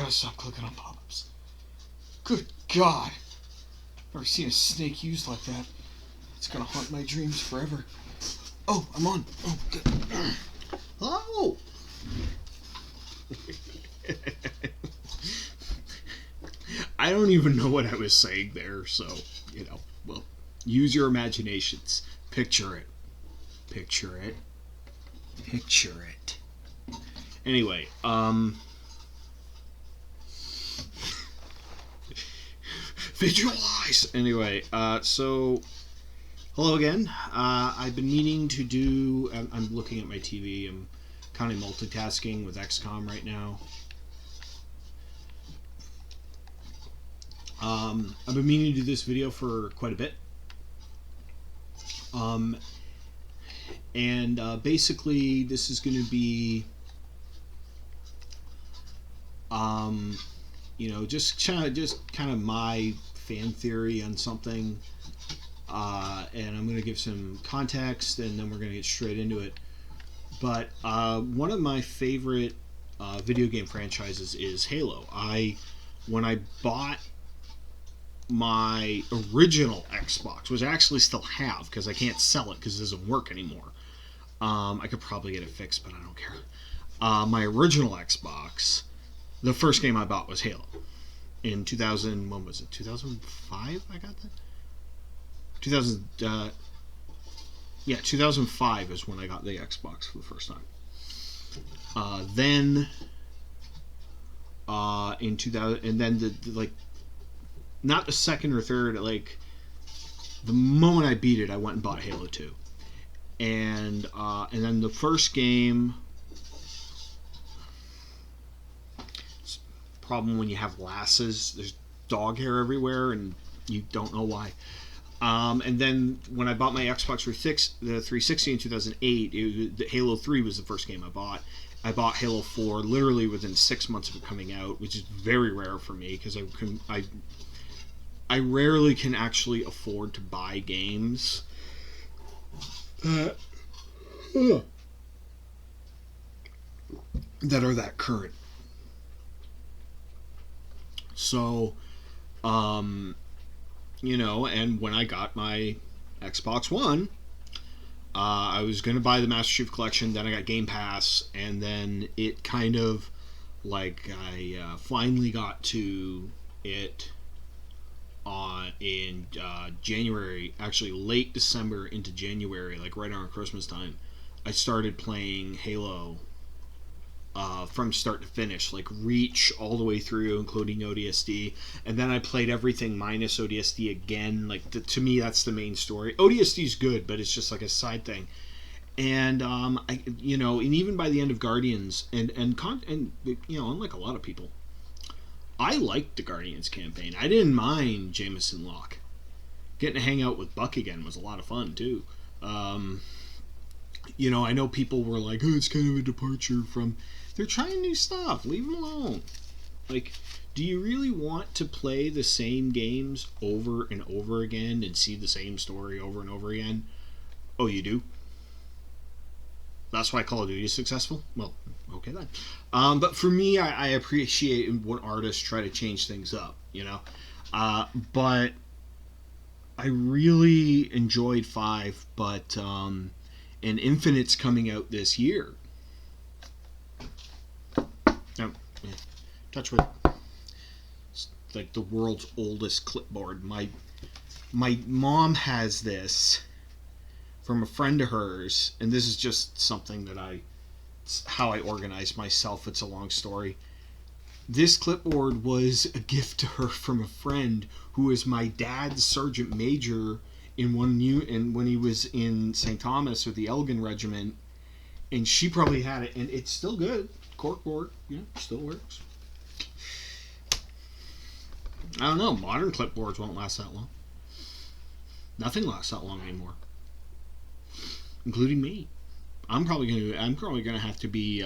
gotta stop clicking on pop-ups. Good God. Never seen a snake used like that. It's gonna haunt my dreams forever. Oh, I'm on. Oh, good. Hello. I don't even know what I was saying there, so, well, use your imaginations. Picture it. Picture it. Picture it. Anyway, visualize! Anyway, so, hello again. I've been meaning to do, I'm looking at my TV, I'm kind of multitasking with XCOM right now. I've been meaning to do this video for quite a bit. Basically, this is going to be, just kind of my fan theory on something, and I'm going to give some context, and then we're going to get straight into it. But one of my favorite video game franchises is Halo. When I bought my original Xbox, which I actually still have because I can't sell it because it doesn't work anymore. I could probably get it fixed, but I don't care. My original Xbox, the first game I bought was Halo. In 2000, when was it? 2005 I got that? 2005 is when I got the Xbox for the first time. Then in 2000, and then not the second or third, the moment I beat it, I went and bought Halo 2. And then the first game, problem when you have glasses, there's dog hair everywhere and you don't know why. And then when I bought my Xbox 360 in 2008, Halo 3 was the first game I bought. I bought Halo 4 literally within 6 months of it coming out, which is very rare for me because I rarely can actually afford to buy games that are that current. So, and when I got my Xbox One, I was going to buy the Master Chief Collection, then I got Game Pass, and then it kind of, I finally got to it in January, actually late December into January, right around Christmas time. I started playing Halo from start to finish, Reach all the way through, including ODST, and then I played everything minus ODST again. To me, that's the main story. ODST is good, but it's just a side thing. And and even by the end of Guardians, and unlike a lot of people, I liked the Guardians campaign. I didn't mind Jameson Locke. Getting to hang out with Buck again was a lot of fun too. I know people were like, "Oh, it's kind of a departure from." They're trying new stuff. Leave them alone. Do you really want to play the same games over and over again and see the same story over and over again? Oh, you do? That's why Call of Duty is successful? Well, okay then. But for me, I appreciate when artists try to change things up, but I really enjoyed 5, but and Infinite's coming out this year. Oh, yeah. Touch wood. It's the world's oldest clipboard. My mom has this from a friend of hers, and this is just something that how I organize myself. It's a long story. This clipboard was a gift to her from a friend who is my dad's sergeant major when he was in St. Thomas with the Elgin Regiment, and she probably had it, and it's still good. Corkboard, still works. I don't know. Modern clipboards won't last that long. Nothing lasts that long anymore, including me. I'm probably gonna have to be,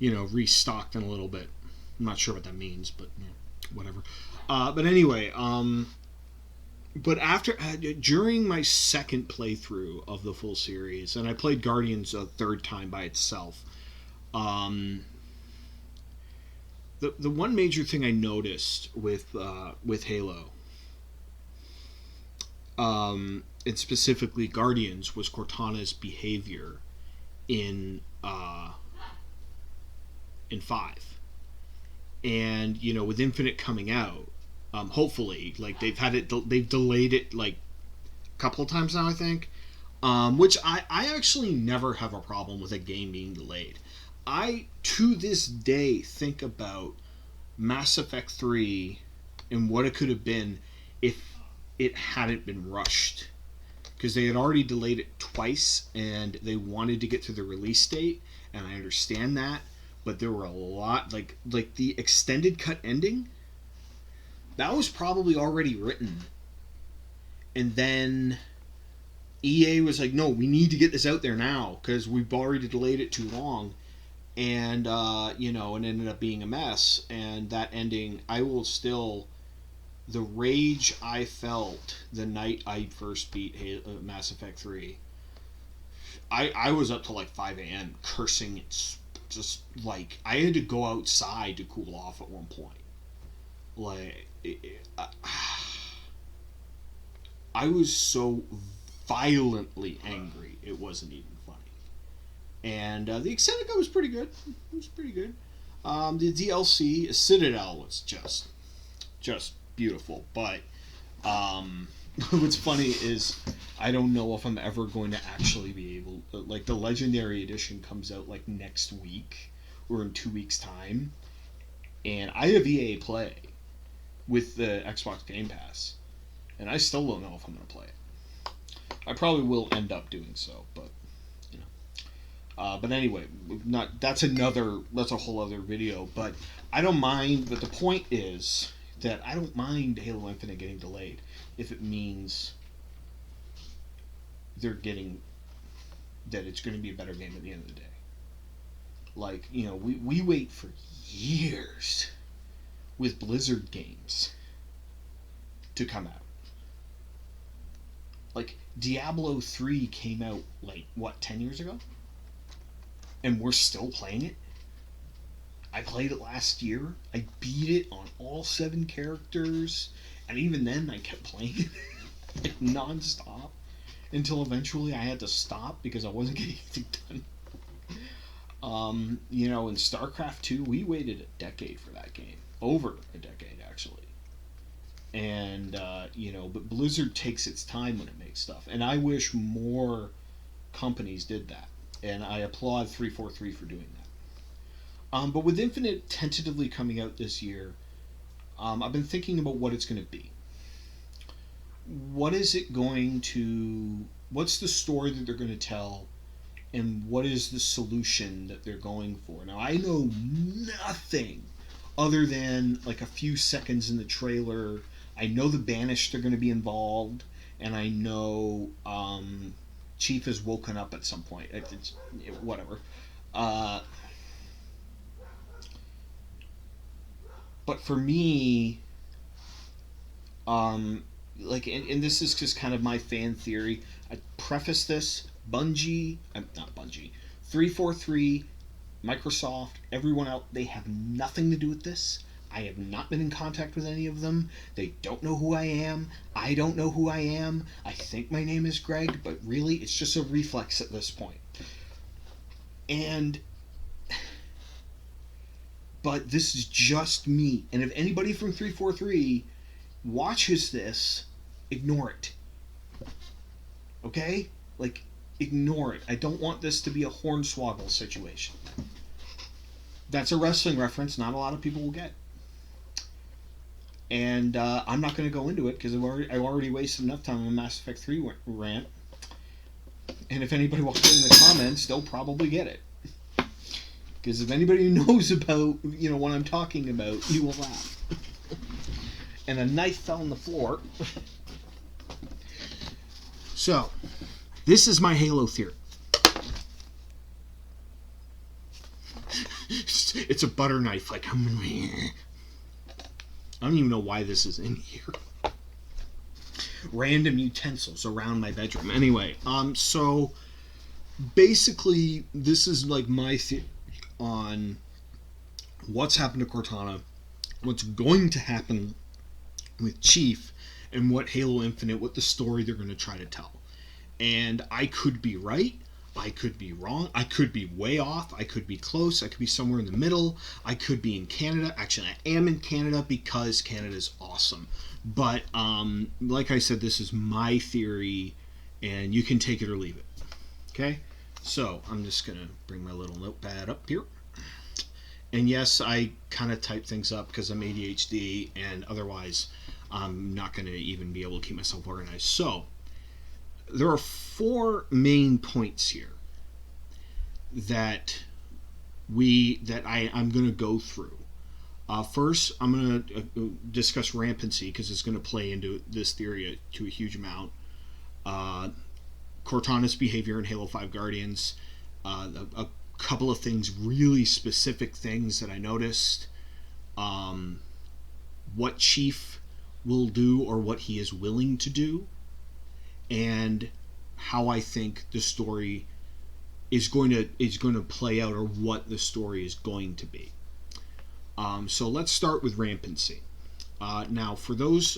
restocked in a little bit. I'm not sure what that means, but whatever. But anyway, but during my second playthrough of the full series, and I played Guardians a third time by itself. the one major thing I noticed with Halo, and specifically Guardians, was Cortana's behavior in 5. And with Infinite coming out, hopefully, like they've delayed it like a couple of times now, I think. Which I actually never have a problem with a game being delayed. I, to this day, think about Mass Effect 3 and what it could have been if it hadn't been rushed. Because they had already delayed it twice, and they wanted to get to the release date, and I understand that, but there were a lot, like the extended cut ending, that was probably already written. And then EA was like, no, we need to get this out there now, because we've already delayed it too long. And, it ended up being a mess. And that ending, the rage I felt the night I first beat Mass Effect 3, I was up till like 5 a.m. cursing. It's just like, I had to go outside to cool off at one point. Like, I was so violently angry, it wasn't even funny. And the extended cut was pretty good. It was pretty good. The DLC, Citadel, was just beautiful. But what's funny is I don't know if I'm ever going to actually be able... Like, the Legendary Edition comes out, like, next week or in 2 weeks' time. And I have EA Play with the Xbox Game Pass. And I still don't know if I'm going to play it. I probably will end up doing so, but... but anyway, that's a whole other video. But I don't mind. But the point is that I don't mind Halo Infinite getting delayed if it means that it's going to be a better game at the end of the day. Like, we wait for years with Blizzard games to come out. Like, Diablo 3 came out, 10 years ago? And we're still playing it? I played it last year. I beat it on all 7 characters. And even then, I kept playing it non-stop. Until eventually I had to stop because I wasn't getting anything done. In StarCraft 2, we waited a decade for that game. Over a decade, actually. And, but Blizzard takes its time when it makes stuff. And I wish more companies did that. And I applaud 343 for doing that. But with Infinite tentatively coming out this year, I've been thinking about what it's going to be. What's the story that they're going to tell, and what is the solution that they're going for? Now, I know nothing other than like a few seconds in the trailer. I know the Banished are going to be involved, and I know Chief has woken up at some point. Whatever. But for me, and this is just kind of my fan theory. I preface this: not Bungie, 343, Microsoft, everyone else, they have nothing to do with this. I have not been in contact with any of them. They don't know who I am. I don't know who I am. I think my name is Greg, but really, it's just a reflex at this point. But this is just me. And if anybody from 343 watches this, ignore it. Okay? Ignore it. I don't want this to be a Hornswoggle situation. That's a wrestling reference not a lot of people will get. And I'm not going to go into it because I've already wasted enough time on Mass Effect 3 rant. And if anybody walks in the comments, they'll probably get it. Because if anybody knows about, what I'm talking about, you will laugh. And a knife fell on the floor. So, this is my Halo theory. It's a butter knife. I don't even know why this is in here. Random utensils around my bedroom. Anyway, so basically, this is my theory on what's happened to Cortana, what's going to happen with Chief, and what Halo Infinite, what the story they're going to try to tell. And I could be right, I could be wrong, I could be way off, I could be close, I could be somewhere in the middle, I could be in Canada. Actually, I am in Canada because Canada's awesome. But like I said, this is my theory, and you can take it or leave it. Okay? So I'm just going to bring my little notepad up here. And yes, I kind of type things up because I'm ADHD, and otherwise I'm not going to even be able to keep myself organized. So there are 4 main points here that I'm going to go through. First, I'm going to discuss rampancy because it's going to play into this theory to a huge amount. Cortana's behavior in Halo 5 Guardians, a couple of things, really specific things that I noticed, what Chief will do or what he is willing to do, and how I think the story is going to play out, or what the story is going to be. So let's start with rampancy. Now, for those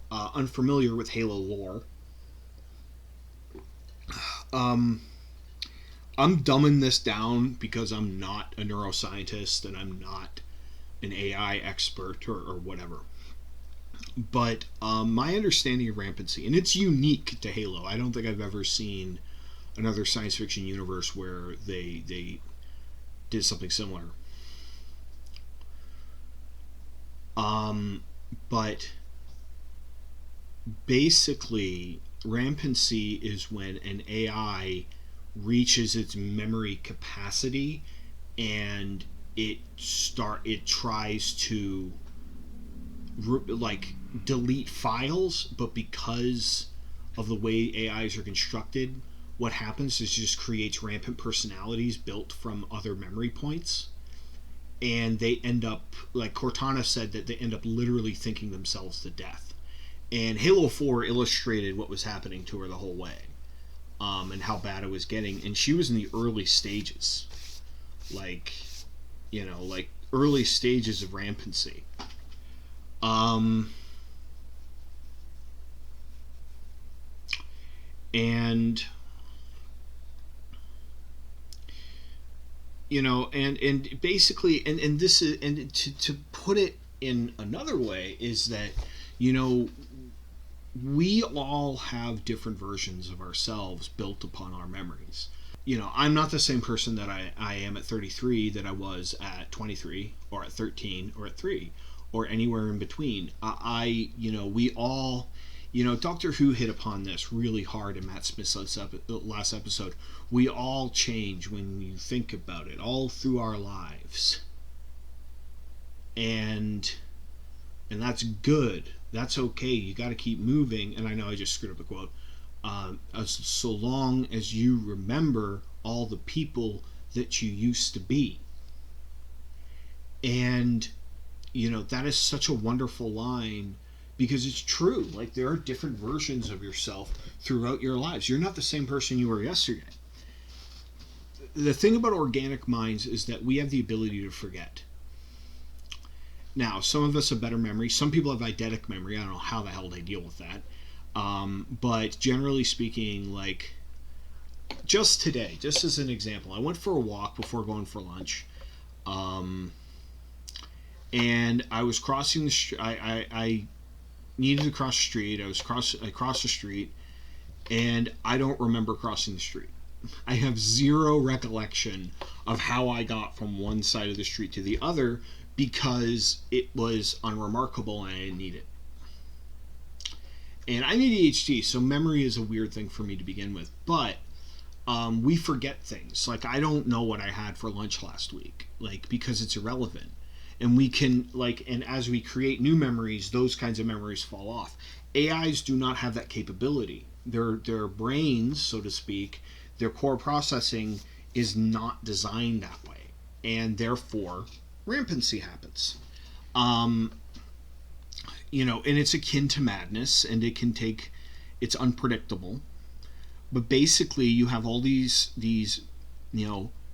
unfamiliar with Halo lore, I'm dumbing this down because I'm not a neuroscientist and I'm not an AI expert or whatever. But my understanding of rampancy, and it's unique to Halo. I don't think I've ever seen another science fiction universe where they did something similar. But basically, rampancy is when an AI reaches its memory capacity and it tries to delete files, but because of the way AIs are constructed, what happens is it just creates rampant personalities built from other memory points, and they end up, like Cortana said, that they end up literally thinking themselves to death. And Halo 4 illustrated what was happening to her the whole way, and how bad it was getting. And she was in the early stages, like early stages of rampancy. And and basically, and this is, and to put it in another way, is that we all have different versions of ourselves built upon our memories. I'm not the same person that I am at 33 that I was at 23 or at 13 or at 3 or anywhere in between. We all, Doctor Who hit upon this really hard in Matt Smith's last episode. We all change when you think about it, all through our lives. And that's good. That's okay. You got to keep moving. And I know I just screwed up the quote. So long as you remember all the people that you used to be. And that is such a wonderful line, because it's true. Like, there are different versions of yourself throughout your lives. You're not the same person you were yesterday. The thing about organic minds is that we have the ability to forget. Now, some of us have better memory. Some people have eidetic memory. I don't know how the hell they deal with that. But generally speaking, like, just today, just as an example, I went for a walk before going for lunch. And I was crossing the street. I needed to cross the street. I crossed the street, and I don't remember crossing the street. I have zero recollection of how I got from one side of the street to the other, because it was unremarkable and I didn't need it. And I'm ADHD, so memory is a weird thing for me to begin with. But we forget things. Like, I don't know what I had for lunch last week, because it's irrelevant. And we can, and as we create new memories, those kinds of memories fall off. AIs do not have that capability. Their brains, so to speak, their core processing is not designed that way. And therefore, rampancy happens. And it's akin to madness, and it's unpredictable. But basically, you have all these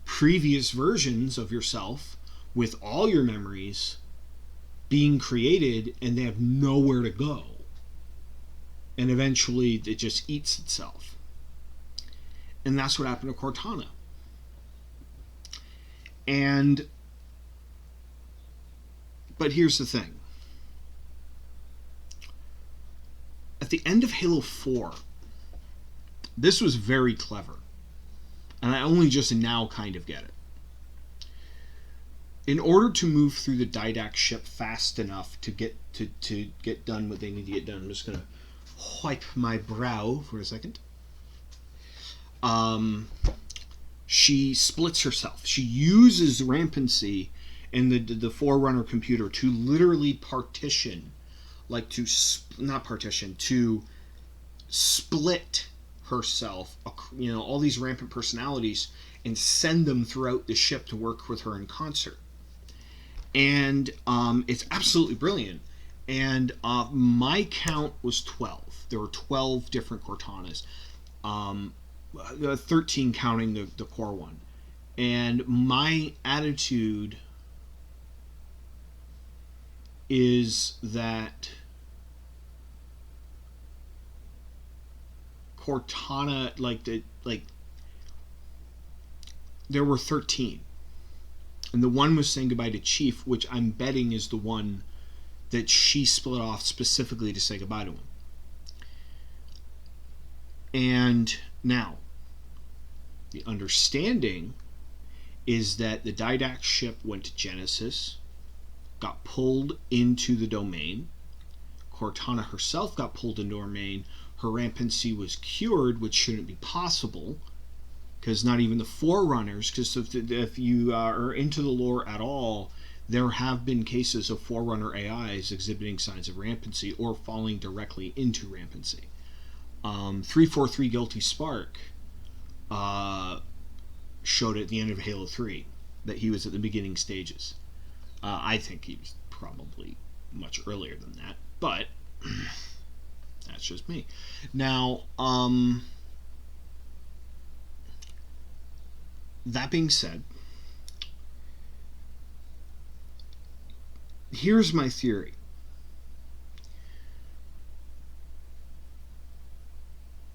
previous versions of yourself with all your memories being created and they have nowhere to go. And eventually it just eats itself. And that's what happened to Cortana. But here's the thing. At the end of Halo 4, this was very clever. And I only just now kind of get it. In order to move through the Didact ship fast enough to get done what they need to get done, I'm just going to wipe my brow for a second. She splits herself. She uses rampancy and the Forerunner computer to literally partition, like to split herself, all these rampant personalities, and send them throughout the ship to work with her in concert. And it's absolutely brilliant. And my count was 12. There were 12 different Cortanas. 13 counting the core one. And my attitude is that Cortana, there were 13. And the one was saying goodbye to Chief, which I'm betting is the one that she split off specifically to say goodbye to him. And now, the understanding is that the Didact ship went to Genesis, got pulled into the domain. Cortana herself got pulled into her domain. Her rampancy was cured, which shouldn't be possible, because not even the Forerunners, because if you are into the lore at all, there have been cases of Forerunner AIs exhibiting signs of rampancy or falling directly into rampancy. 343 Guilty Spark showed at the end of Halo 3 that he was at the beginning stages. I think he was probably much earlier than that, but that's just me. Now, that being said, here's my theory.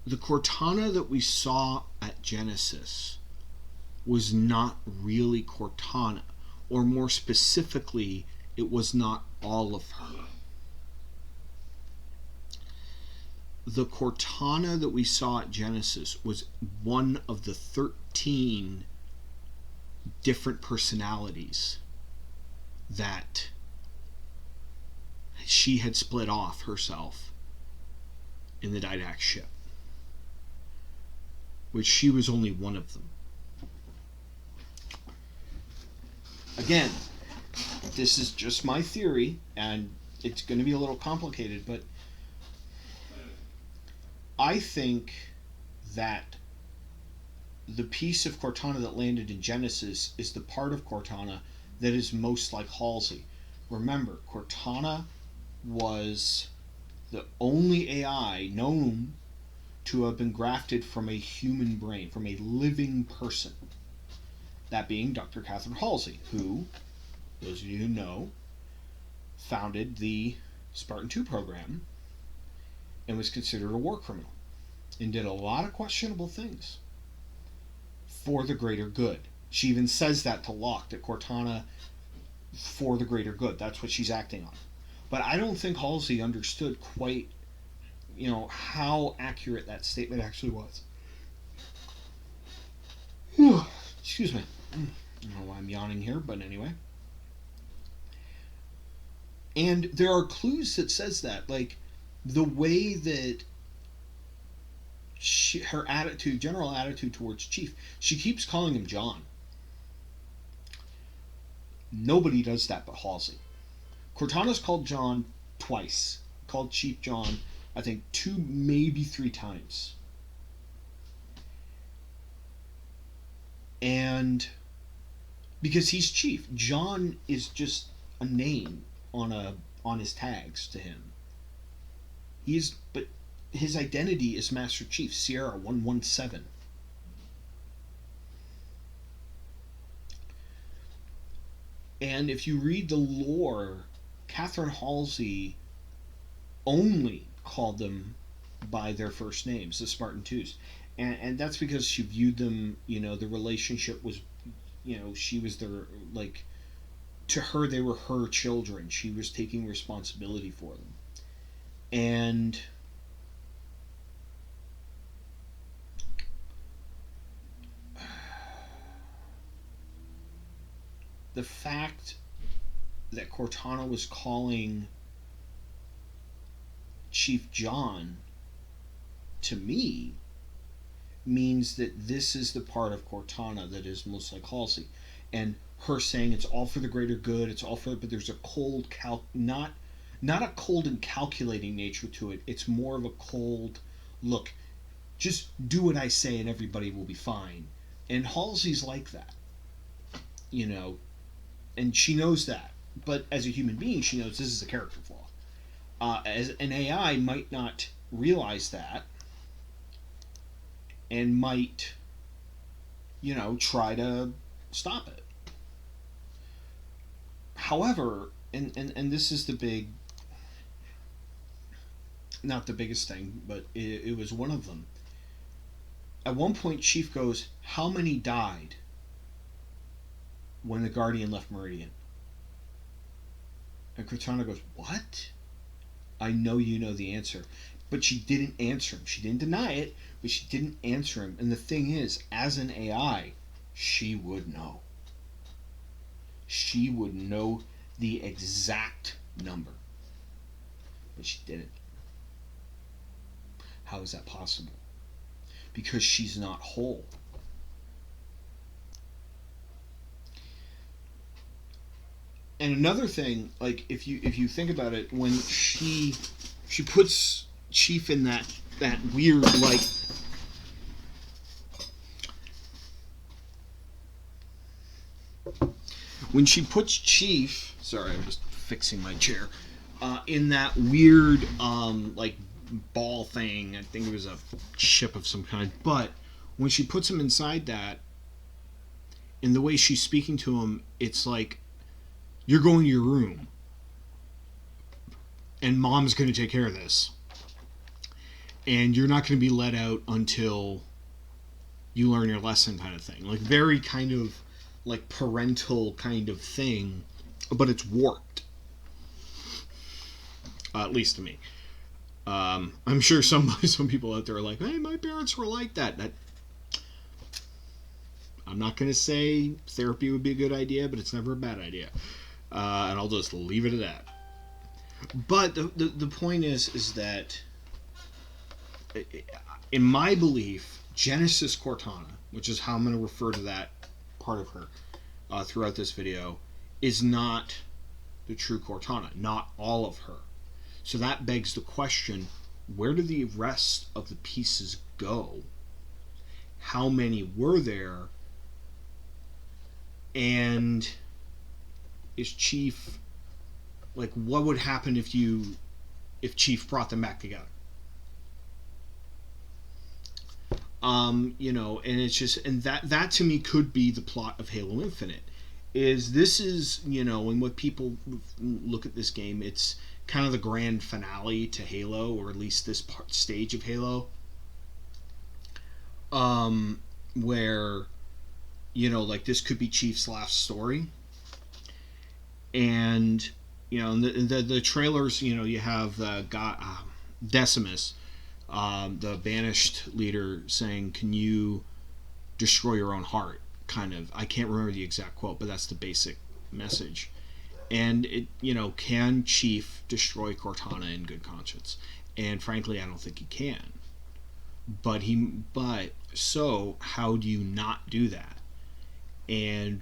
The Cortana that we saw at Genesis was not really Cortana, or more specifically, it was not all of her. The Cortana that we saw at Genesis was one of the 13 different personalities that she had split off herself in the Didact ship, which she was only one of them. Again, this is just my theory, and it's going to be a little complicated, but I think that the piece of Cortana that landed in Genesis is the part of Cortana that is most like Halsey. Remember, Cortana was the only AI known to have been grafted from a human brain, from a living person. That being Dr. Catherine Halsey, who, those of you who know, founded the Spartan 2 program and was considered a war criminal and did a lot of questionable things for the greater good. She even says that to Locke, that Cortana for the greater good. That's what she's acting on. But I don't think Halsey understood quite, how accurate that statement actually was. Excuse me. I don't know why I'm yawning here, but anyway. And there are clues that says that, like the way that her general attitude towards Chief, she keeps calling him John. Nobody does that but Halsey. Cortana's called John twice. Called Chief John, I think 2, maybe 3 times. And because he's Chief, John is just a name on his tags to him. But his identity is Master Chief, Sierra 117. And if you read the lore, Catherine Halsey only called them by their first names, the Spartan Twos. And that's because she viewed them, the relationship was, she was their, like, to her, they were her children. She was taking responsibility for them. And the fact that Cortana was calling Chief John, to me, means that this is the part of Cortana that is most like Halsey. And her saying it's all for the greater good, it's all for, but there's a cold not a cold and calculating nature to it. It's more of a cold look. Just do what I say and everybody will be fine. And Halsey's like that, and she knows that. But as a human being, she knows this is a character flaw. As an AI might not realize that, and might, try to stop it. However, and this is the big, not the biggest thing, but it was one of them. At one point, Chief goes, "How many died when the Guardian left Meridian?" And Cortana goes, "What? I know you know the answer." But she didn't answer him. She didn't deny it, but she didn't answer him. And the thing is, as an AI, she would know. She would know the exact number. But she didn't. How is that possible? Because she's not whole. And another thing, like if you think about it, when she puts Chief in that weird, like, when she puts Chief, sorry, I'm just fixing my chair, in that weird like ball thing. I think it was a ship of some kind. But when she puts him inside that, in the way she's speaking to him, it's like, you're going to your room, and Mom's going to take care of this, and you're not going to be let out until you learn your lesson, kind of thing. Like, very kind of like parental kind of thing, but it's warped. At least to me. I'm sure some people out there are like, "Hey, my parents were like that." I'm not going to say therapy would be a good idea, but it's never a bad idea. And I'll just leave it at that. But the point is that, in my belief, Genesis Cortana, which is how I'm going to refer to that part of her throughout this video, is not the true Cortana, not all of her. So that begs the question, where do the rest of the pieces go? How many were there? And is Chief, like, what would happen if Chief brought them back together? And it's just, and that to me could be the plot of Halo Infinite. This is, and what people look at this game, it's kind of the grand finale to Halo, or at least this stage of Halo, where, like, this could be Chief's last story. And, the trailers, you have Decimus, the banished leader, saying, "Can you destroy your own heart?" Kind of. I can't remember the exact quote, but that's the basic message. And it, can Chief destroy Cortana in good conscience? And frankly, I don't think he can. But so how do you not do that? And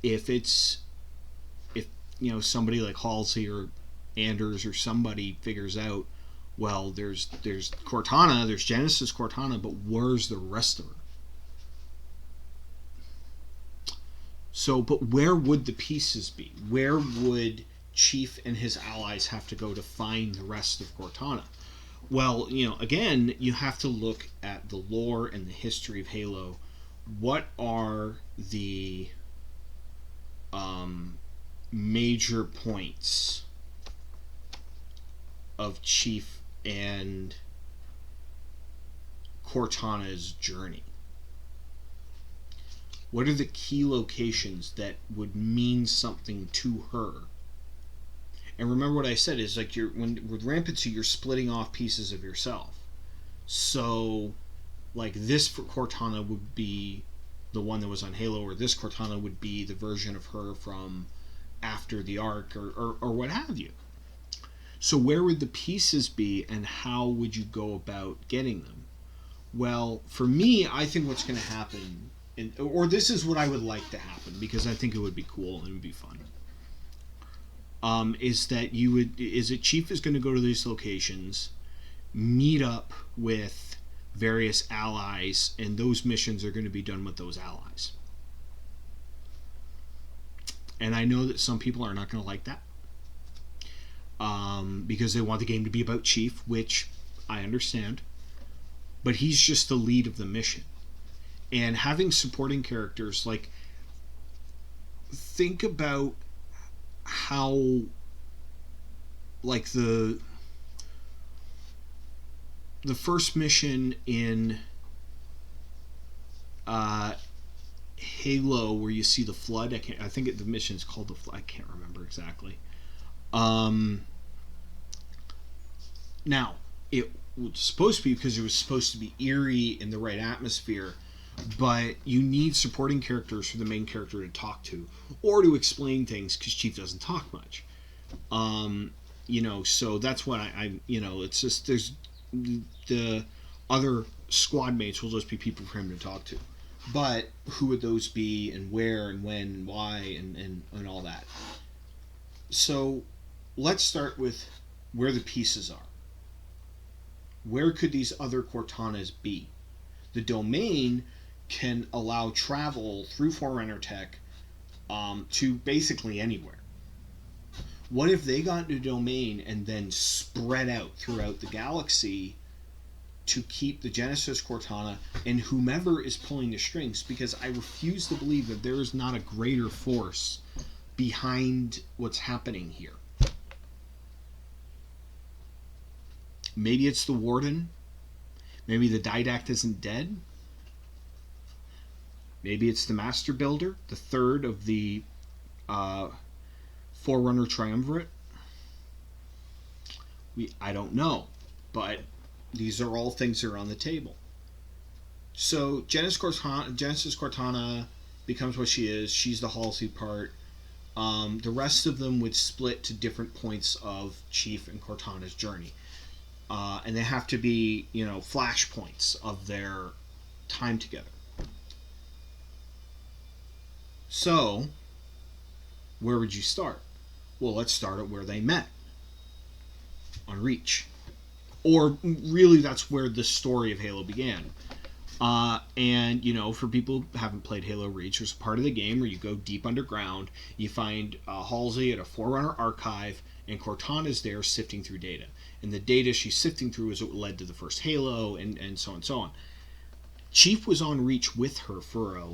if somebody like Halsey or Anders or somebody figures out, well, there's Cortana, there's Genesis Cortana, but where's the rest of her? So, but where would the pieces be? Where would Chief and his allies have to go to find the rest of Cortana? Well, again, you have to look at the lore and the history of Halo. What are the major points of Chief and Cortana's journey? What are the key locations that would mean something to her? And remember what I said is like with Rampancy, you're splitting off pieces of yourself. So, like this for Cortana would be the one that was on Halo, or this Cortana would be the version of her from after the arc, or what have you. So where would the pieces be, and how would you go about getting them? Well, for me, I think what's going to happen, or this is what I would like to happen, because I think it would be cool and it would be fun. Is that Chief is going to go to these locations, meet up with various allies, and those missions are going to be done with those allies. And I know that some people are not going to like that, because they want the game to be about Chief, which I understand. But he's just the lead of the mission. And having supporting characters, like, think about how, like, the first mission in Halo, where you see the flood. I think the mission is called the flood. I can't remember exactly. Now, it was supposed to be, because it was supposed to be eerie in the right atmosphere, but you need supporting characters for the main character to talk to, or to explain things, because Chief doesn't talk much. So that's what it's just, there's the other squad mates will just be people for him to talk to. But who would those be, and where, and when, and why, and all that. So let's start with where the pieces are. Where could these other Cortanas be? The domain can allow travel through Forerunner tech to basically anywhere. What if they got into the domain and then spread out throughout the galaxy to keep the Genesis Cortana and whomever is pulling the strings? Because I refuse to believe that there is not a greater force behind what's happening here. Maybe it's the Warden. Maybe the Didact isn't dead. Maybe it's the Master Builder, the third of the Forerunner Triumvirate. I don't know, but these are all things that are on the table. So Genesis Cortana becomes what she is. She's the Halsey part. The rest of them would split to different points of Chief and Cortana's journey. And they have to be, flashpoints of their time together. So, where would you start? Well, let's start at where they met. On Reach. Or, really, that's where the story of Halo began. And, for people who haven't played Halo Reach, there's a part of the game where you go deep underground, you find Halsey at a Forerunner archive, and Cortana's there sifting through data. And the data she's sifting through is what led to the first Halo, and so on and so on. Chief was on Reach with her for a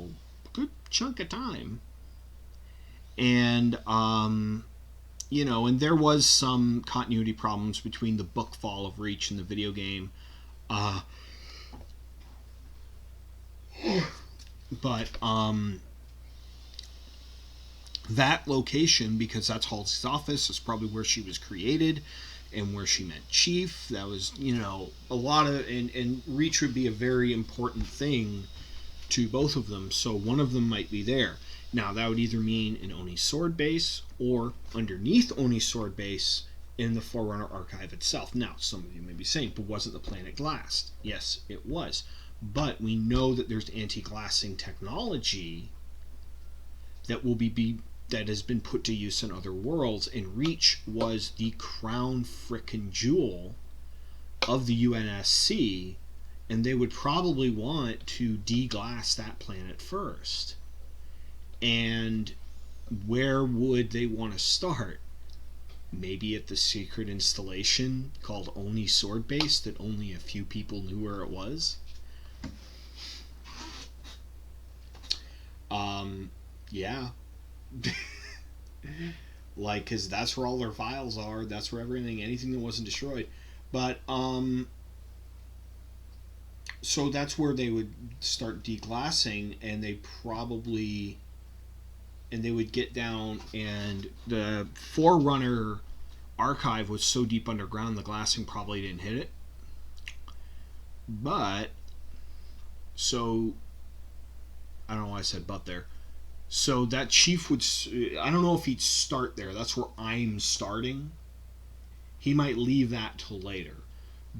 good chunk of time. And, and there was some continuity problems between the book Fall of Reach and the video game. But that location, because that's Halsey's office, is probably where she was created and where she met Chief. That was, a lot of, and Reach would be a very important thing to both of them, so one of them might be there. Now, that would either mean an Oni Sword base, or underneath Oni Sword base in the Forerunner archive itself. Now, some of you may be saying, but wasn't the planet glassed? Yes, it was. But we know that there's anti-glassing technology that will that has been put to use in other worlds, and Reach was the crown frickin' jewel of the UNSC, and they would probably want to de-glass that planet first. And where would they want to start? Maybe at the secret installation called Oni Sword Base that only a few people knew where it was? Yeah. like, because that's where all their files are. That's where anything that wasn't destroyed. But so that's where they would start deglassing, and they would get down, and the Forerunner archive was so deep underground the glassing probably didn't hit it. But so I don't know why I said but there. So that chief would, I don't know if he'd start there. That's where I'm starting. He might leave that till later.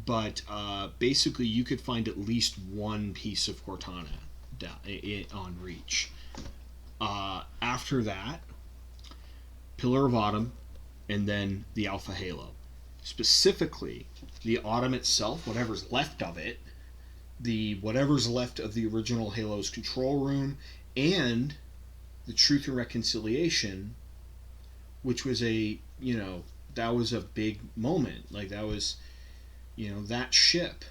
But basically, you could find at least one piece of Cortana on Reach. After that, Pillar of Autumn, and then the Alpha Halo. Specifically, the Autumn itself, whatever's left of it, whatever's left of the original Halo's control room, and the Truth and Reconciliation, which was that was a big moment. Like, that was, that ship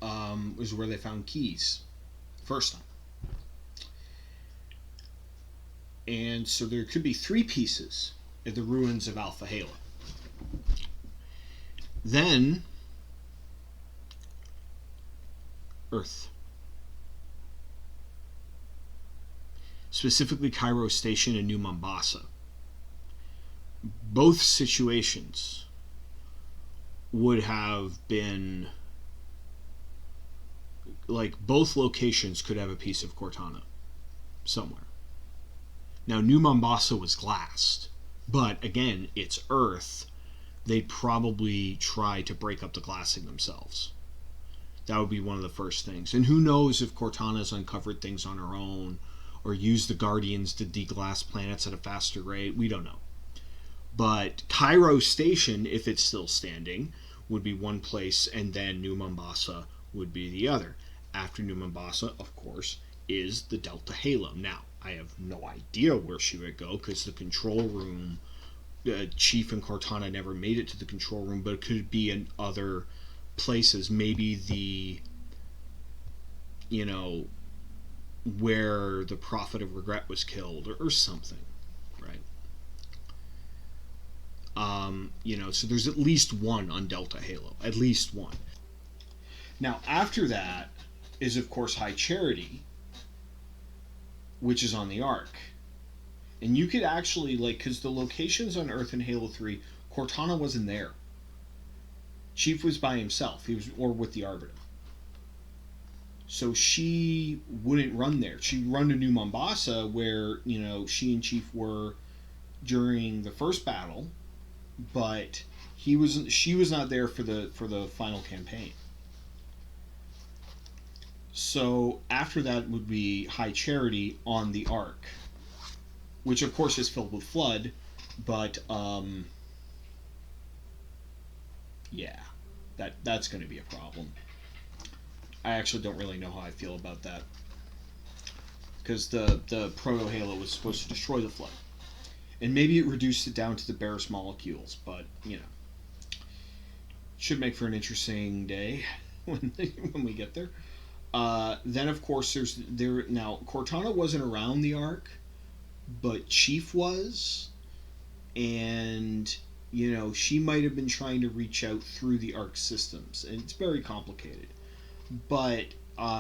was where they found keys first time. And so there could be 3 pieces at the ruins of Alpha Halo. Then Earth. Specifically Cairo Station and New Mombasa. Both situations would have been, like, both locations could have a piece of Cortana somewhere. Now, New Mombasa was glassed, but again, it's Earth. They'd probably try to break up the glassing themselves. That would be one of the first things. And who knows if Cortana's uncovered things on her own, or used the Guardians to deglass planets at a faster rate. We don't know. But Cairo Station, if it's still standing, would be one place, and then New Mombasa would be the other. After New Mombasa, of course, is the Delta Halo. Now, I have no idea where she would go, because the control room, Chief and Cortana never made it to the control room, but it could be in other places. Maybe where the Prophet of Regret was killed, or something, right? So there's at least one on Delta Halo. At least one. Now, after that is, of course, High Charity, which is on the Ark. And you could actually, because the locations on Earth in Halo 3, Cortana wasn't there. Chief was by himself. He was, or with the Arbiter. So she wouldn't run there. She'd run to New Mombasa, where, she and Chief were during the first battle, but she was not there for the final campaign. So after that would be High Charity on the Ark, which of course is filled with Flood, but that's going to be a problem. I actually don't really know how I feel about that, because the Proto Halo was supposed to destroy the Flood, and maybe it reduced it down to the barest molecules, but should make for an interesting day when we get there. Then of course now Cortana wasn't around the Ark, but Chief was, and she might have been trying to reach out through the Ark systems, and it's very complicated. But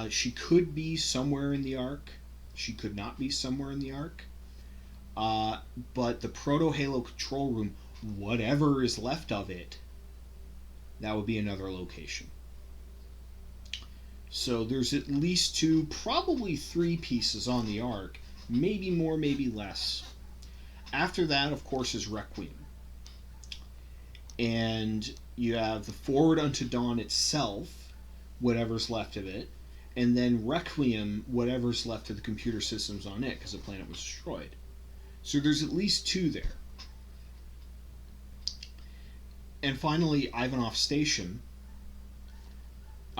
she could be somewhere in the Ark. She could not be somewhere in the Ark. But the Proto Halo control room, whatever is left of it, that would be another location. So there's at least 2, probably 3 pieces on the Ark. Maybe more, maybe less. After that, of course, is Requiem. And you have the Forward Unto Dawn itself, whatever's left of it, and then Requiem, whatever's left of the computer systems on it, because the planet was destroyed. So there's at least 2 there. And finally, Ivanov Station.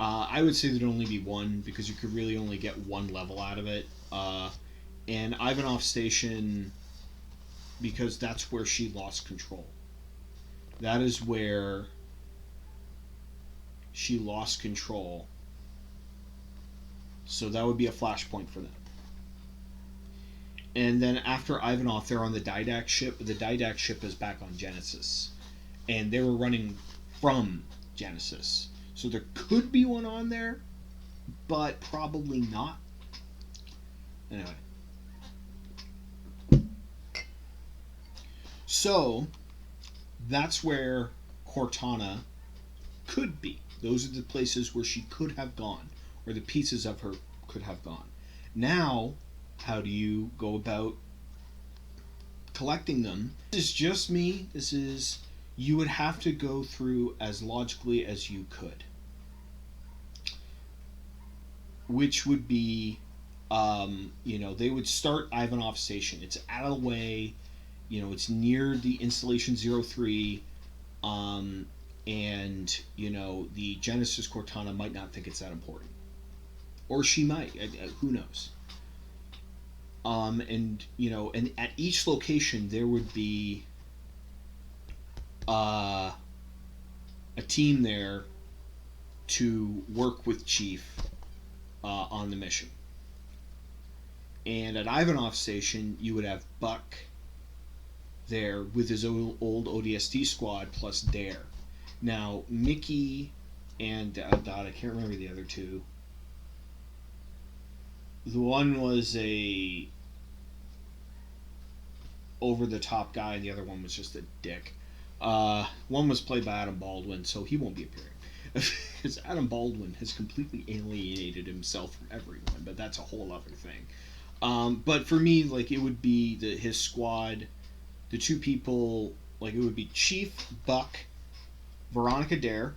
I would say there'd only be 1, because you could really only get 1 level out of it. And Ivanov Station, because that's where she lost control. That is where she lost control. So that would be a flashpoint for them. And then after Ivanov, they're on the Didact ship. The Didact ship is back on Genesis. And they were running from Genesis. So there could be one on there, but probably not. Anyway. So, that's where Cortana could be. Those are the places where she could have gone, or the pieces of her could have gone. Now, how do you go about collecting them? This is just me. This is, you would have to go through as logically as you could. Which would be, they would start Ivanov Station. It's out of the way. It's near the Installation 03. And, the Genesis Cortana might not think it's that important. Or she might. Who knows? And at each location there would be a team there to work with Chief on the mission. And at Ivanov Station, you would have Buck there with his old ODST squad plus Dare. Now, Mickey and Dot, I can't remember the other two. The one was a over-the-top guy, and the other one was just a dick. One was played by Adam Baldwin, so he won't be appearing. Because Adam Baldwin has completely alienated himself from everyone, but that's a whole other thing. But for me, it would be his squad, the two people, it would be Chief, Buck, Veronica Dare,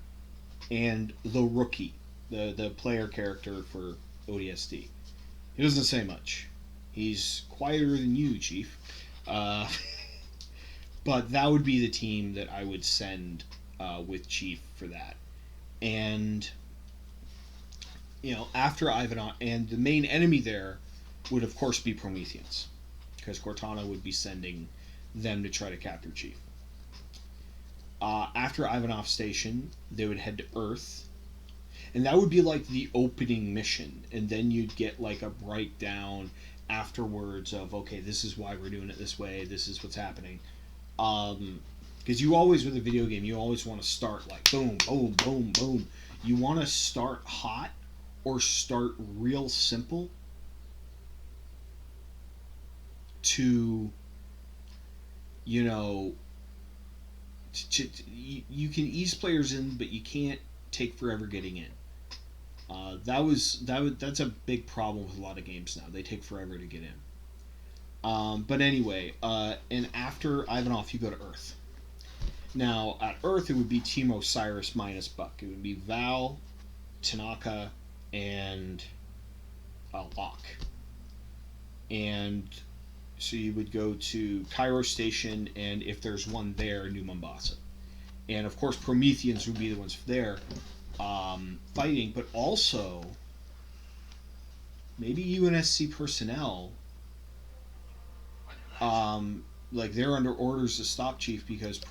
and the Rookie, the player character for ODST. He doesn't say much. He's quieter than you, Chief. But that would be the team that I would send with Chief for that. And, after Ivanov, and the main enemy there would, of course, be Prometheans. Because Cortana would be sending them to try to capture Chief. After Ivanov Station, they would head to Earth. And that would be the opening mission. And then you'd get a breakdown afterwards of, okay, this is why we're doing it this way, this is what's happening. Because you always, with a video game, you always want to start boom, boom, boom, boom. You want to start hot or start real simple to, you can ease players in, but you can't take forever getting in. That's a big problem with a lot of games now. They take forever to get in. But anyway, and after Ivanov, you go to Earth. Now, at Earth, it would be Team Osiris minus Buck. It would be Val, Tanaka, and Locke. And so you would go to Cairo Station, and if there's one there, New Mombasa. And, of course, Prometheans would be the ones there fighting, but also maybe UNSC personnel, they're under orders to stop Chief because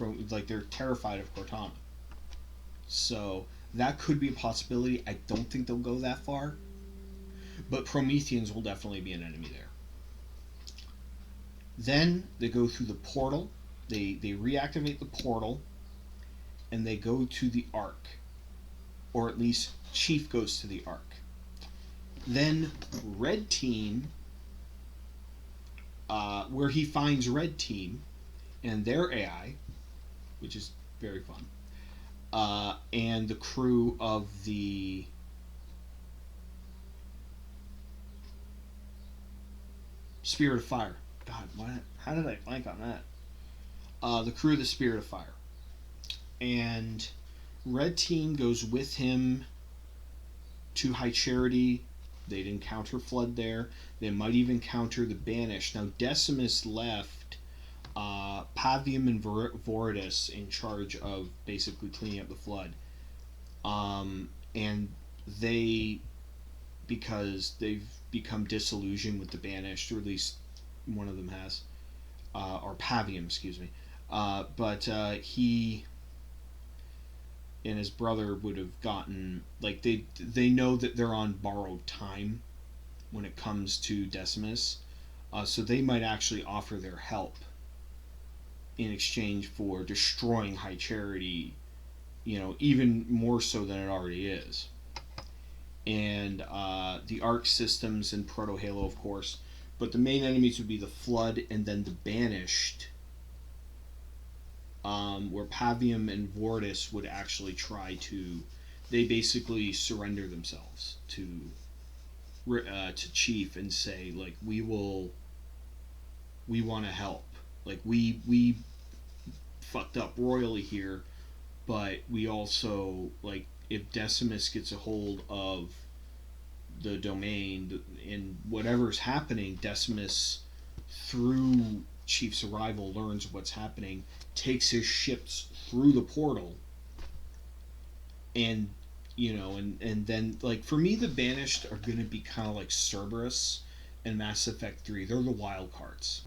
they're terrified of Cortana. So that could be a possibility. I don't think they'll go that far, but Prometheans will definitely be an enemy there. Then they go through the portal. They reactivate the portal, and they go to the Ark. Or at least Chief goes to the Ark. Then Red Team, where he finds Red Team and their AI, which is very fun, and the crew of the Spirit of Fire. God, how did I blank on that? The crew of the Spirit of Fire. And Red Team goes with him to High Charity. They'd encounter Flood there. They might even encounter the Banished. Now, Decimus left Pavium and Voridus in charge of basically cleaning up the Flood. And they, because they've become disillusioned with the Banished, or at least one of them has, or Pavium, excuse me. But he and his brother would have gotten, they know that they're on borrowed time when it comes to Decimus. So they might actually offer their help in exchange for destroying High Charity, even more so than it already is. And the Arc systems and Proto Halo, of course. But the main enemies would be the Flood and then the Banished, where Pavium and Vortis would actually try to. They basically surrender themselves to Chief and say, like, we want to help. Like, we fucked up royally here, but we also, like, if Decimus gets a hold of the domain and whatever's happening, Decimus, through Chief's arrival, learns what's happening, takes his ships through the portal, and and then, like, for me, the Banished are going to be kind of like Cerberus and Mass Effect 3. They're the wild cards.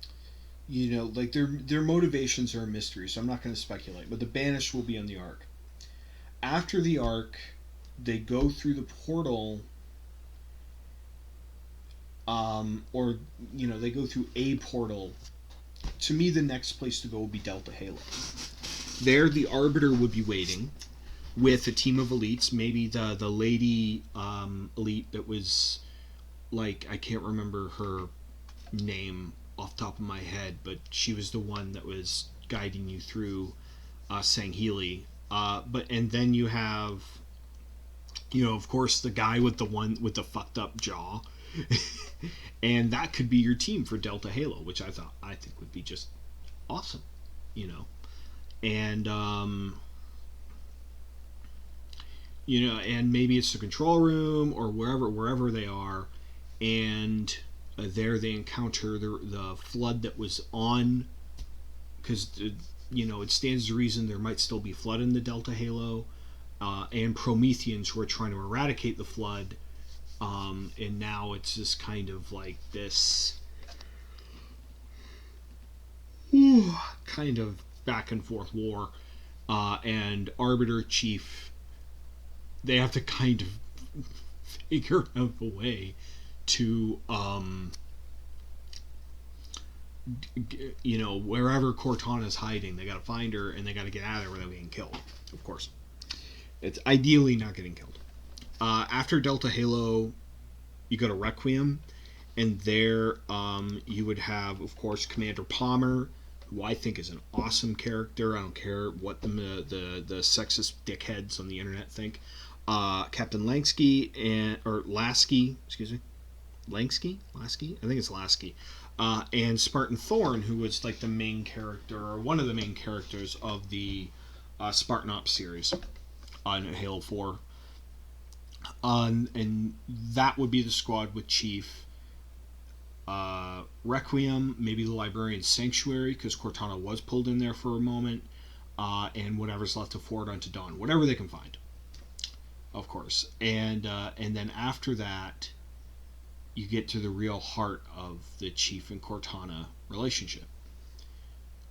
Like, their motivations are a mystery, so I'm not going to speculate. But the Banished will be on the Ark. After the Ark, they go through the portal, or they go through a portal. To me, the next place to go would be Delta Halo. There, the Arbiter would be waiting with a team of elites, maybe the lady elite that was, like, I can't remember her name off the top of my head, but she was the one that was guiding you through Sangheili. And then you have, of course, the guy with the fucked up jaw. And that could be your team for Delta Halo, which I think would be just awesome, and and maybe it's the control room or wherever they are, and there they encounter the Flood that was on, because it stands to reason there might still be Flood in the Delta Halo, and Prometheans who are trying to eradicate the Flood. And now it's just kind of like this kind of back and forth war, and Arbiter, Chief, they have to kind of figure out a way to wherever Cortana's hiding, they got to find her and they got to get out of there without getting killed. Of course, it's ideally not getting killed. After Delta Halo, you go to Requiem, and there you would have, of course, Commander Palmer, who I think is an awesome character. I don't care what the sexist dickheads on the internet think. Captain Lansky, or Lasky, excuse me. Lansky? Lasky? I think it's Lasky. And Spartan Thorn, who was like the main character, or one of the main characters of the Spartan Ops series on Halo 4. And that would be the squad with Chief. Requiem, maybe the Librarian Sanctuary, because Cortana was pulled in there for a moment, and whatever's left of Forward Unto Dawn, whatever they can find, of course. And then after that, you get to the real heart of the Chief and Cortana relationship,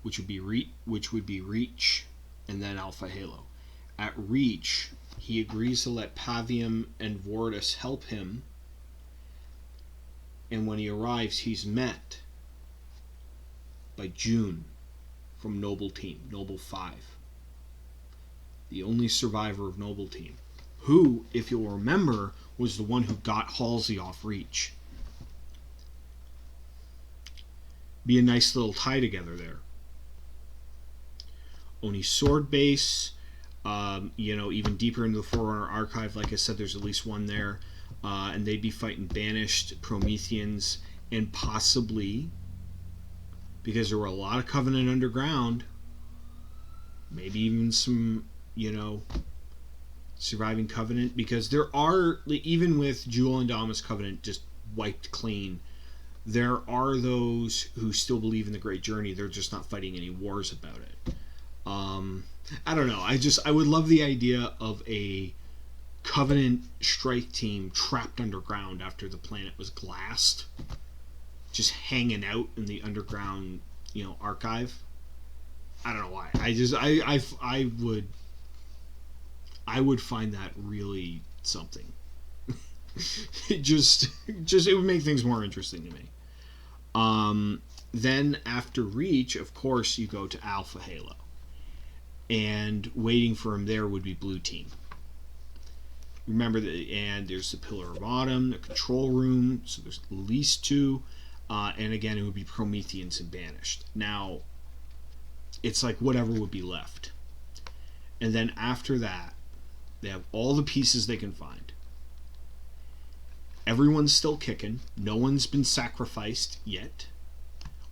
which would be Reach, and then Alpha Halo. At Reach, he agrees to let Pavium and Vortis help him, and when he arrives, he's met by June from Noble Team, Noble 5, the only survivor of Noble Team, who, if you'll remember, was the one who got Halsey off Reach. Be a nice little tie together there. Oni Sword Base, even deeper into the Forerunner archive, like I said, there's at least one there, and they'd be fighting Banished, Prometheans, and possibly, because there were a lot of Covenant underground, maybe even some, surviving Covenant, because there are, even with Jewel and Damas Covenant just wiped clean, there are those who still believe in the Great Journey. They're just not fighting any wars about it. I don't know. I would love the idea of a Covenant strike team trapped underground after the planet was glassed, just hanging out in the underground, archive. I don't know why. I would find that really something. It would make things more interesting to me. Then after Reach, of course, you go to Alpha Halo. And waiting for him there would be Blue Team. Remember that, and there's the Pillar of Autumn, the Control Room, so there's at least two. And again, it would be Prometheans and Banished. Now, it's like whatever would be left. And then after that, they have all the pieces they can find. Everyone's still kicking. No one's been sacrificed yet.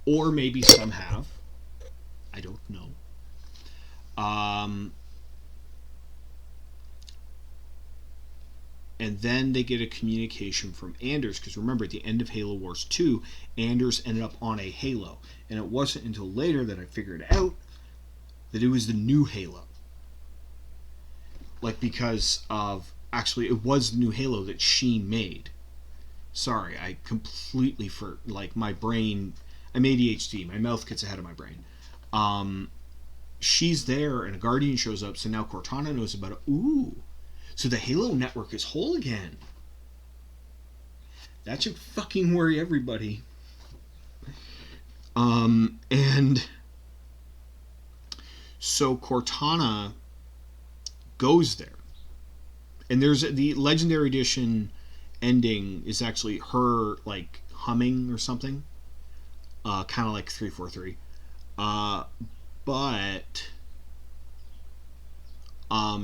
Or maybe some have. I don't know. And then they get a communication from Anders, because remember, at the end of Halo Wars 2, Anders ended up on a Halo. And it wasn't until later that I figured out that it was the new Halo. Like, because of... Actually, it was the new Halo that she made. Sorry, I completely... my brain... I'm ADHD. My mouth gets ahead of my brain. She's there, and a Guardian shows up, so now Cortana knows about it. Ooh. So the Halo network is whole again. That should fucking worry everybody. And so Cortana goes there. And there's the Legendary Edition ending is actually her, like, humming or something. Kind of like 343.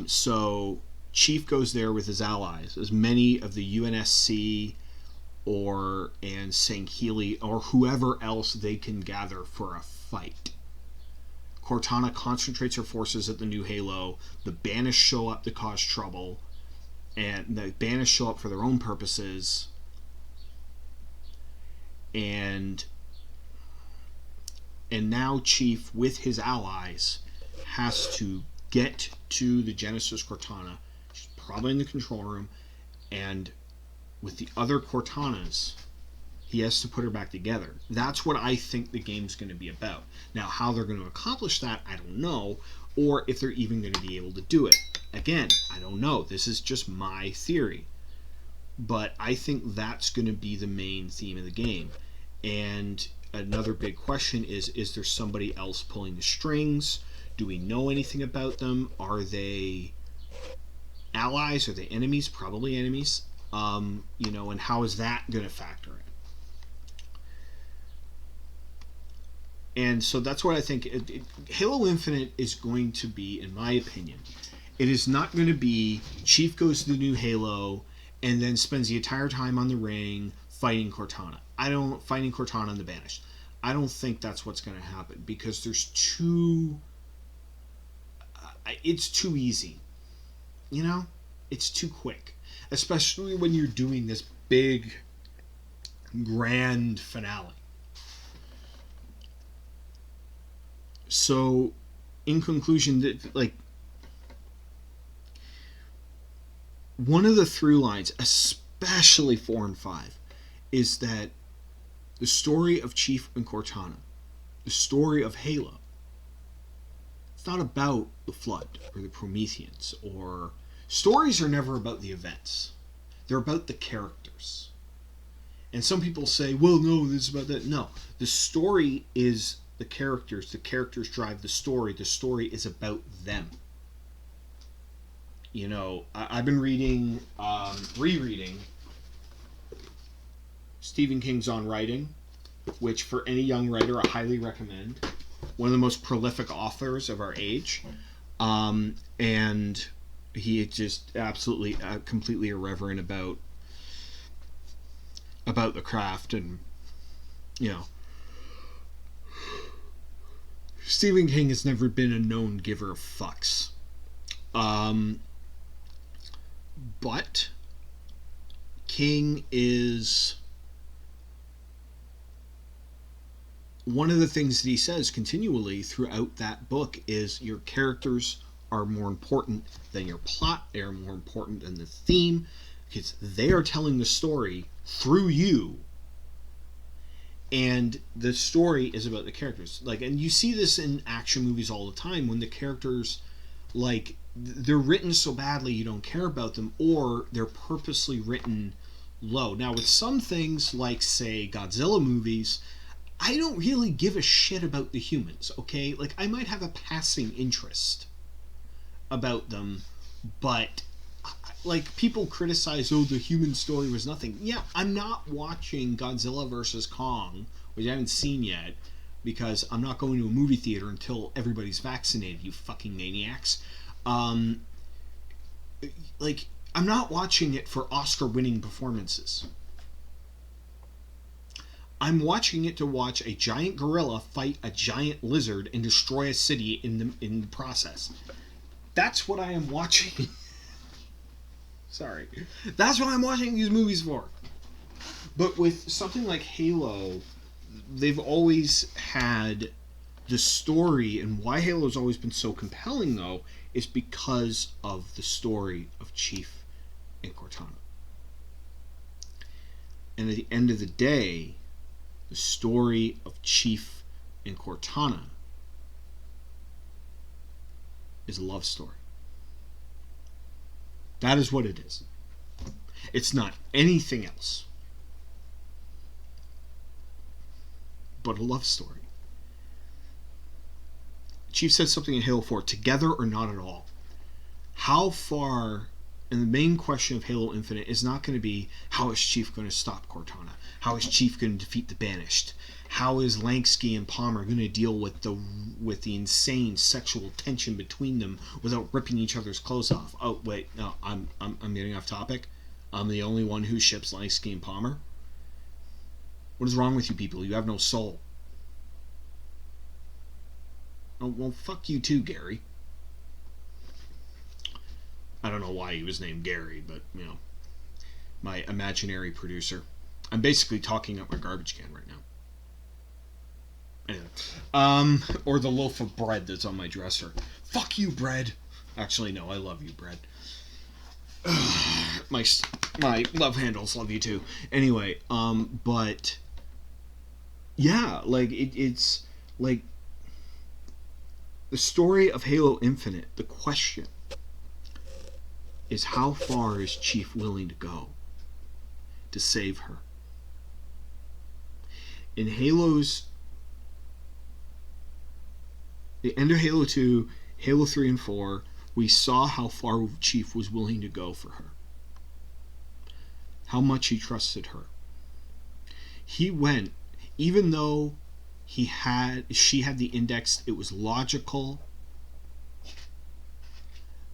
So Chief goes there with his allies, as many of the UNSC and Sangheili or whoever else they can gather for a fight. Cortana concentrates her forces at the new Halo. The Banished show up to cause trouble, and the Banished show up for their own purposes. And now Chief, with his allies, has to get to the Genesis Cortana. She's probably in the control room, and with the other Cortanas, he has to put her back together. That's what I think the game's going to be about. Now, how they're going to accomplish that, I don't know, or if they're even going to be able to do it. Again, I don't know. This is just my theory. But I think that's going to be the main theme of the game. And another big question is there somebody else pulling the strings? Do we know anything about them? Are they allies? Are they enemies? Probably enemies. And how is that going to factor in? And so that's what I think. Halo Infinite is going to be, in my opinion, it is not going to be Chief goes to the new Halo and then spends the entire time on the ring fighting Cortana. Fighting Cortana and the Banished. I don't think that's what's going to happen, because there's it's too easy. It's too quick. Especially when you're doing this big, grand finale. So, in conclusion, one of the through lines, especially 4 and 5, is that the story of Chief and Cortana, the story of Halo, it's not about the Flood or the Prometheans, or stories are never about the events. They're about the characters. And some people say, well, no, this is about that. No, the story is the characters. The characters drive the story. The story is about them. I've been rereading Stephen King's On Writing, which for any young writer I highly recommend. One of the most prolific authors of our age. And he is just absolutely completely irreverent about the craft, and Stephen King has never been a known giver of fucks. But King is... One of the things that he says continually throughout that book is your characters are more important than your plot. They are more important than the theme, because they are telling the story through you. And the story is about the characters. And you see this in action movies all the time, when the characters, they're written so badly you don't care about them, or they're purposely written low. Now, with some things, like, say, Godzilla movies, I don't really give a shit about the humans, okay? Like, I might have a passing interest about them, but like, people criticize, oh, the human story was nothing. Yeah, I'm not watching Godzilla versus Kong, which I haven't seen yet, because I'm not going to a movie theater until everybody's vaccinated, you fucking maniacs. Um, like, I'm not watching it for Oscar-winning performances. I'm watching it to watch a giant gorilla fight a giant lizard and destroy a city in the process. That's what I am watching. Sorry. That's what I'm watching these movies for. But with something like Halo, they've always had the story, and why Halo's always been so compelling, though, is because of the story of Chief and Cortana. And at the end of the day, the story of Chief and Cortana is a love story. That is what it is. It's not anything else but a love story. Chief said something in Halo 4, together or not at all. How far, and the main question of Halo Infinite is not going to be, how is Chief going to stop Cortana? How is Chief going to defeat the Banished? How is Lansky and Palmer going to deal with the insane sexual tension between them without ripping each other's clothes off? Oh wait, no, I'm getting off topic. I'm the only one who ships Lansky and Palmer. What is wrong with you people? You have no soul. Oh well, fuck you too, Gary. I don't know why he was named Gary, but you know, my imaginary producer. I'm basically talking up my garbage can right now. Anyway, or the loaf of bread that's on my dresser. Fuck you, bread. Actually, no, I love you, bread. my love handles love you too. Anyway, but yeah, like it's like the story of Halo Infinite. The question is, how far is Chief willing to go to save her? In Halo's the end of Halo 2, Halo 3 and 4, we saw how far Chief was willing to go for her. How much he trusted her. He went, even though she had the index, it was logical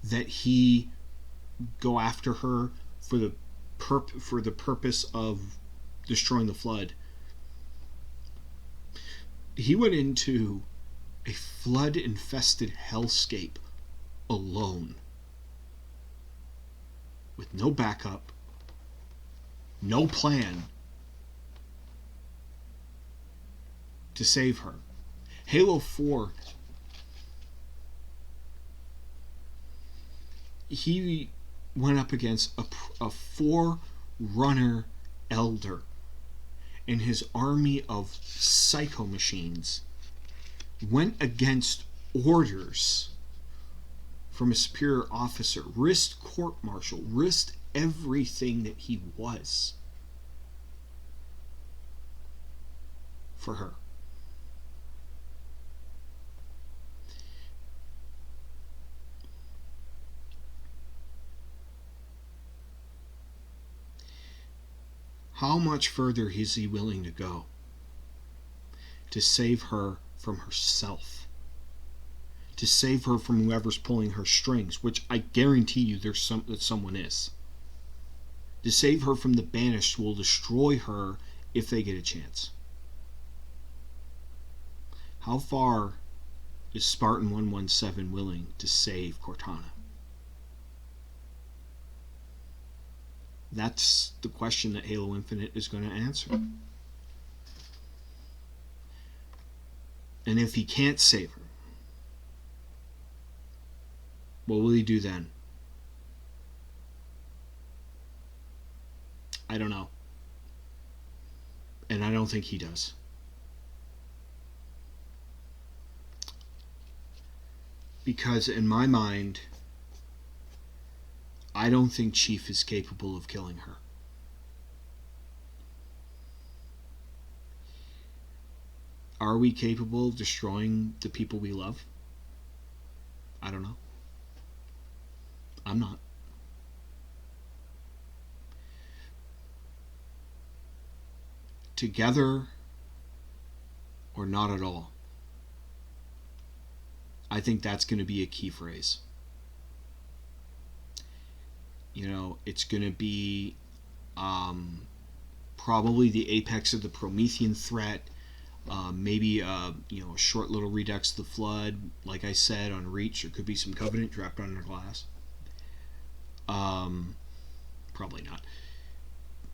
that he go after her for the purpose of destroying the Flood. He went into a flood-infested hellscape alone, with no backup, no plan to save her. Halo 4, he went up against a Forerunner elder and his army of psycho machines, went against orders from a superior officer, risked court-martial, risked everything that he was for her. How much further is he willing to go to save her from herself? To save her from whoever's pulling her strings, which I guarantee you that someone is. To save her from the Banished who will destroy her if they get a chance. How far is Spartan 117 willing to save Cortana? That's the question that Halo Infinite is going to answer. And if he can't save her, what will he do then? I don't know. And I don't think he does. Because in my mind, I don't think Chief is capable of killing her. Are we capable of destroying the people we love? I don't know. I'm not. Together or not at all. I think that's going to be a key phrase. You know, it's going to be probably the apex of the Promethean threat. Maybe a short little Redux of the Flood, like I said on Reach. There could be some Covenant dropped under glass. Probably not.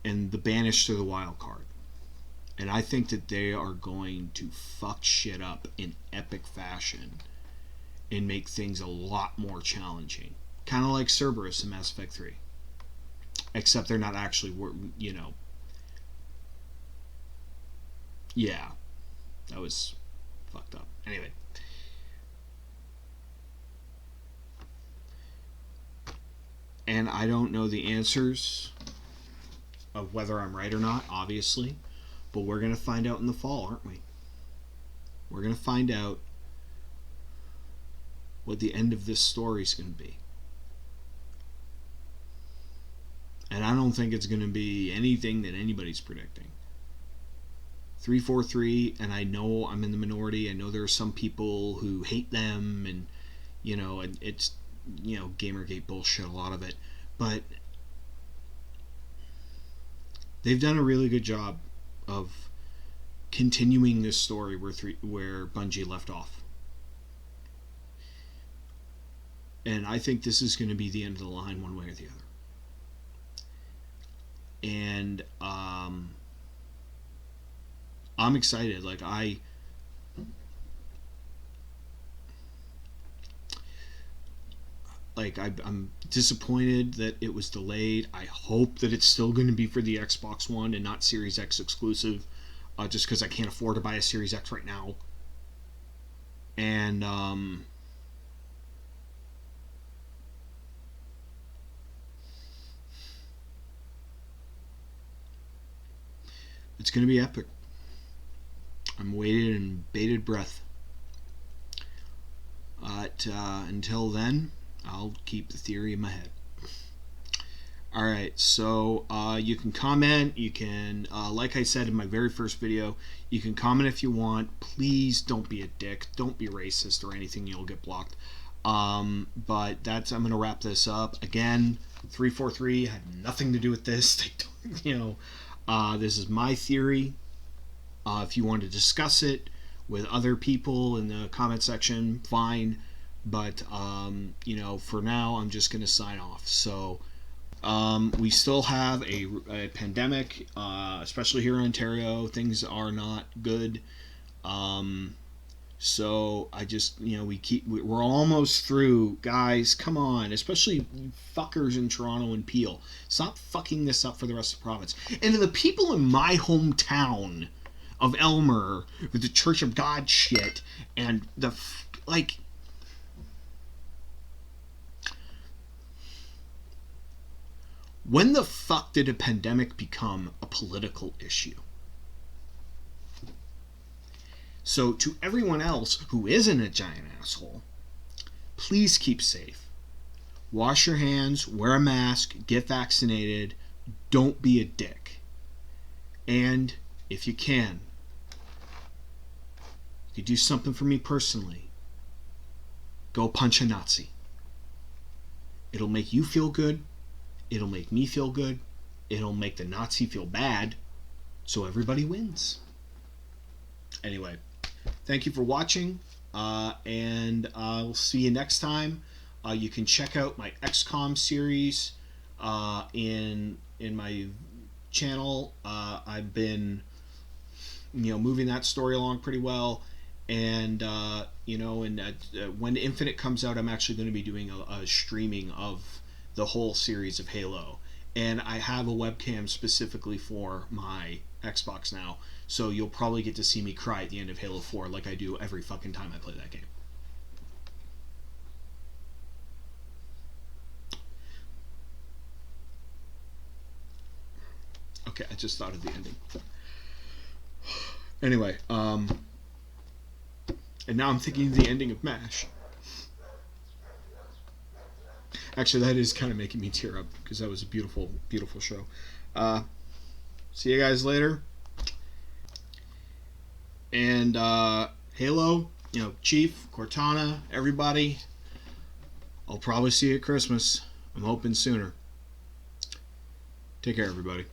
And the Banished to the wild card. And I think that they are going to fuck shit up in epic fashion and make things a lot more challenging. Kind of like Cerberus in Mass Effect 3. Except they're not actually, Yeah. That was fucked up. Anyway. And I don't know the answers of whether I'm right or not, obviously. But we're going to find out in the fall, aren't we? We're going to find out what the end of this story is going to be. And I don't think it's going to be anything that anybody's predicting. 343, and I know I'm in the minority. I know there are some people who hate them, and it's Gamergate bullshit, a lot of it. But they've done a really good job of continuing this story where Bungie left off. And I think this is going to be the end of the line one way or the other. And I'm excited. I'm disappointed that it was delayed. I hope that it's still going to be for the Xbox One and not Series X exclusive, just because I can't afford to buy a Series X right now. And it's going to be epic. I'm waiting in bated breath. Until then, I'll keep the theory in my head. Alright, so you can comment. You can, like I said in my very first video, you can comment if you want. Please don't be a dick. Don't be racist or anything. You'll get blocked. But I'm going to wrap this up. Again, 343 had nothing to do with this. This is my theory. If you want to discuss it with other people in the comment section, fine. But, for now, I'm just going to sign off. So, we still have a pandemic, especially here in Ontario. Things are not good. So, I just, we're almost through. Guys, come on. Especially you fuckers in Toronto and Peel. Stop fucking this up for the rest of the province. And to the people in my hometown of Elmer with the Church of God shit and when the fuck did a pandemic become a political issue? So to everyone else who isn't a giant asshole, please keep safe. Wash your hands, wear a mask, get vaccinated, don't be a dick. And if you can do something for me personally, go punch a Nazi. It'll make you feel good. It'll make me feel good. It'll make the Nazi feel bad. So everybody wins. Anyway, thank you for watching. And I'll see you next time. You can check out my XCOM series in my channel. I've been moving that story along pretty well. And when Infinite comes out, I'm actually going to be doing a streaming of the whole series of Halo. And I have a webcam specifically for my Xbox now, so you'll probably get to see me cry at the end of Halo 4 like I do every fucking time I play that game. Okay, I just thought of the ending. Anyway, And now I'm thinking of the ending of MASH. Actually, that is kind of making me tear up because that was a beautiful, beautiful show. See you guys later. And Halo, Chief, Cortana, everybody, I'll probably see you at Christmas. I'm hoping sooner. Take care, everybody.